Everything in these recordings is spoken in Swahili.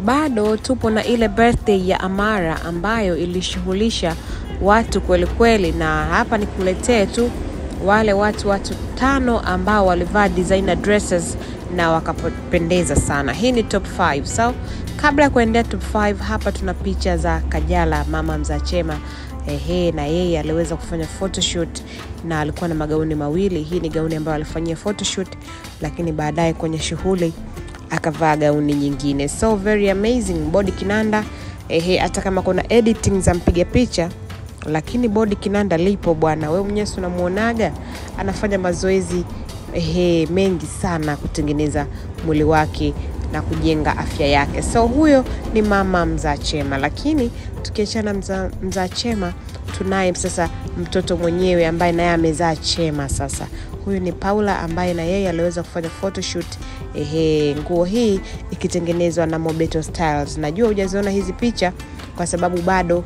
Bado tupo na ile birthday ya Amara ambayo ilishughulisha watu kweli kweli, na hapa nikuletee tu wale watu 5 ambao walivaa designer dresses na wakapendeza sana. Hii ni top 5. So kabla ya kuendelea top 5, hapa tuna picha za Kajala, mama Mzachema. Na yeye aliweza kufanya photoshoot na alikuwa na magauni mawili. Hii ni gauni ambayo alifanyia photoshoot, lakini baadaye kwenye shughuli akavaa gauni nyingine. So very amazing. Body kinanda, hata kama kuna editing za mpiga picha, lakini body kinanda lipo bwana. Wewe mwenyewe unamuonaga anafanya mazoezi mengi sana kutengeneza mwili wake na kujenga afya yake. So huyo ni mama Mzachema. Lakini tukiachana Mzachema, tunaye sasa mtoto mwenyewe ambaye naye amezaa chema sasa. Huyu ni Paula ambaye na yeye aliweza kufanya photoshoot. Nguo hii ikitengenezwa na Mobeto Styles. Najua hujaziona hizi picha kwa sababu bado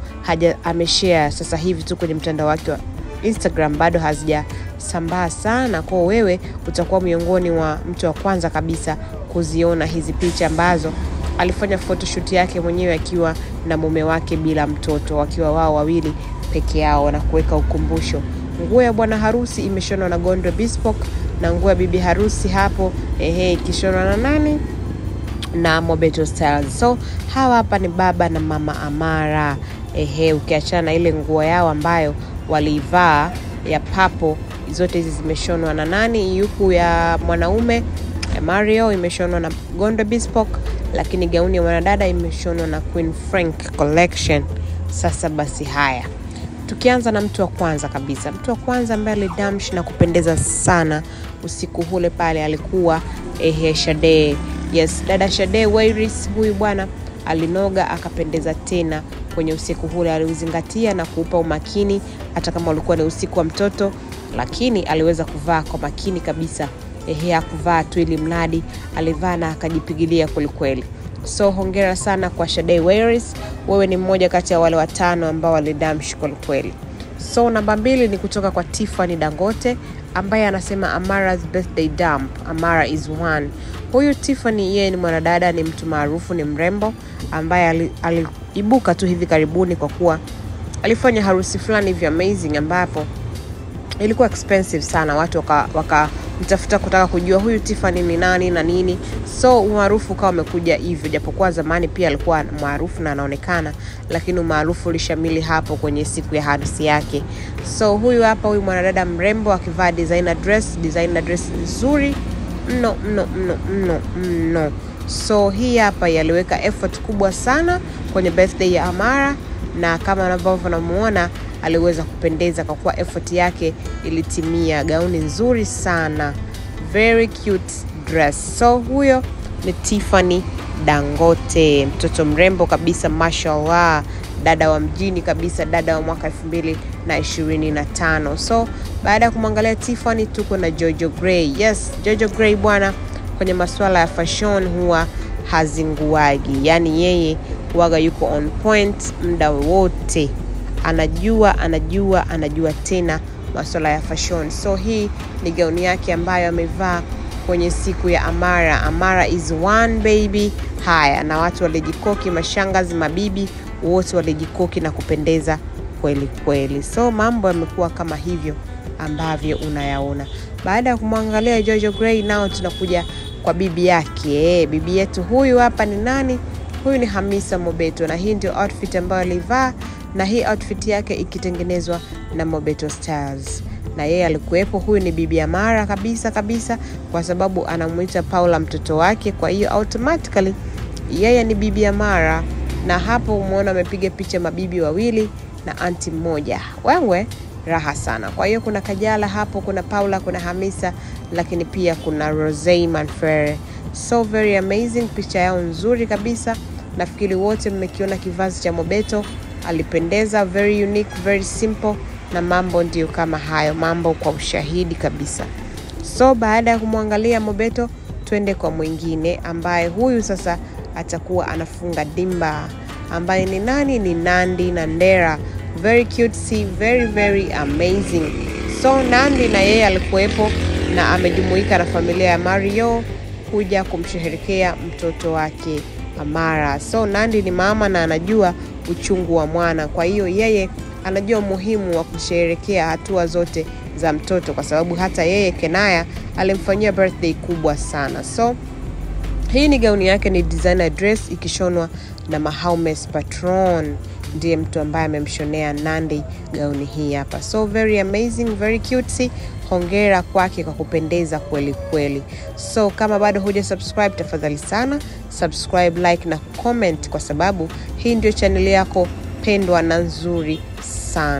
ameshare sasa hivi tu kwenye mtandao wake wa Instagram, bado hazijasambaa sana. Kwa wewe utakuwa miongoni mwa mtu wa kwanza kabisa kuziona hizi picha ambazo alifanya photoshoot yake mwenyewe akiwa na mume wake bila mtoto, wakiwa wao wawili peke yao na kuweka ukumbusho. Nguo ya bwana harusi imeshonwa na Gondwe Bespoke, na nguo ya bibi harusi hapo ikishonwa na nani? Na Mobeto Styles. So hawa hapa ni baba na mama Amara. Ukiachana ile nguo yao ambayo walivaa ya papo, zote hizi zimeshonwa na nani? Yuku ya mwanaume Mario imeshonwa na Gondwe Bespoke, lakini gauni ya mwanadada imeshonwa na Queen Frank Collection. Sasa basi haya, tukianza na mtu wa kwanza kabisa. Mtu wa kwanza ambaye alidamsh na kupendeza sana usiku ule pale alikuwa Shade. Yes, dada Shade Wairis. Huyu bwana alinoga akapendeza tena kwenye usiku ule. Aliuzingatia na kuupa umakini hata kama ulikuwa ni usiku wa mtoto, lakini aliweza kuvaa kwa makini kabisa. Hakuvaa tu ili mradi, alivaa na akajipigilia kweli. So hongera sana kwa Shade Wairis. Wewe ni mmoja kati ya wale 5 ambao walidamsh kweli. So namba 2 ni kutoka kwa Tiffany Dangote ambaye anasema Amara's birthday dump. Amara is one. Huyu Tiffany yeye ni mwanadada, ni mtu maarufu, ni mrembo ambaye aliibuka tu hivi karibuni kwa kuwa alifanya harusi fulani hivi amazing ambapo ilikuwa expensive sana. Watu mtafuta kutaka kujua huyu Tiffany ni nani na nini. So umaarufu kama umekuja hivyo, japokuwa zamani pia alikuwa maarufu na anaonekana, lakini umaarufu ulishamili hapo kwenye siku ya harusi yake. So huyu hapa, huyu mwanadada mrembo akivaa designer dress nzuri mno. So hii hapa yaliweka effort kubwa sana kwenye birthday ya Amara, na kama unavyomuona aliweza kupendeza kwa kuwa effort yake ilitimia. Gauni nzuri sana, very cute dress. So huyo ni Tiffany Dangote, mtoto mrembo kabisa, mashallah, dada wa mjini kabisa, dada wa mwaka 2025. So baada ya kumwangalia Tiffany, tuko na Jojo Gray. Yes, Jojo Gray bwana, kwenye masuala ya fashion huwa hazinguagi. Yani yeye huaga yuko on point muda wote. Anajua tena masuala ya fashion. So hii ni gauni yake ambayo amevaa kwenye siku ya Amara. Amara is one baby. Haya, na watu walijikoki, mashangazi, mabibi, wote walijikoki na kupendeza kweli. So mambo yamekuwa kama hivyo ambavyo unayaona. Baada ya kumwangalia Jojo Gray, nao tunakuja kwa bibi yake. Bibi yetu huyu hapa ni nani? Huyu ni Hamisa Mobeto, na hii ndio outfit ambayo alivaa, na hii outfit yake ikitengenezwa na Mobeto Styles. Na yeye alikuwepo. Huyu ni bibi Amara kabisa kwa sababu anamuita Paula mtoto wake, kwa hiyo automatically yeye ni bibi Amara. Na hapo umeona amepiga picha mabibi wawili na anti mmoja. Wewe raha sana. Kwa hiyo kuna Kajala hapo, kuna Paula, kuna Hamisa, lakini pia kuna Rosé Manfere. So very amazing, picha yao nzuri kabisa. Nafikiri wote mmekiona kivazi cha Mobeto, alipendeza, very unique, very simple, na mambo ndio kama hayo, mambo kwa ushahidi kabisa. So baada ya kumwangalia Mobeto, twende kwa mwingine ambaye huyu sasa atakuwa anafunga dimba, ambaye ni nani? Ni Nandy Nandera. Very cute, very amazing. So Nandy na yeye alikuwepo na amejumuika na familia ya Mario kuja kumsherehekea mtoto wake Amara. So Nandy ni mama na anajua uchungu wa mwana. Kwa hiyo yeye anajua umuhimu wa kusherehekea hatua zote za mtoto, kwa sababu hata yeye Kenaya alimfanyia birthday kubwa sana. So hii ni gauni yake, ni designer dress ikishonwa na Mahomes Patron. Ndiye mtu ambaye amemshonea Nandy gauni hii hapa. So very amazing, very cutesy. Hongera kwake kwa kupendeza kweli kweli. So kama bado huja subscribe, tafadhali sana subscribe, like na comment, kwa sababu hii ndio channel yako pendwa na nzuri sana.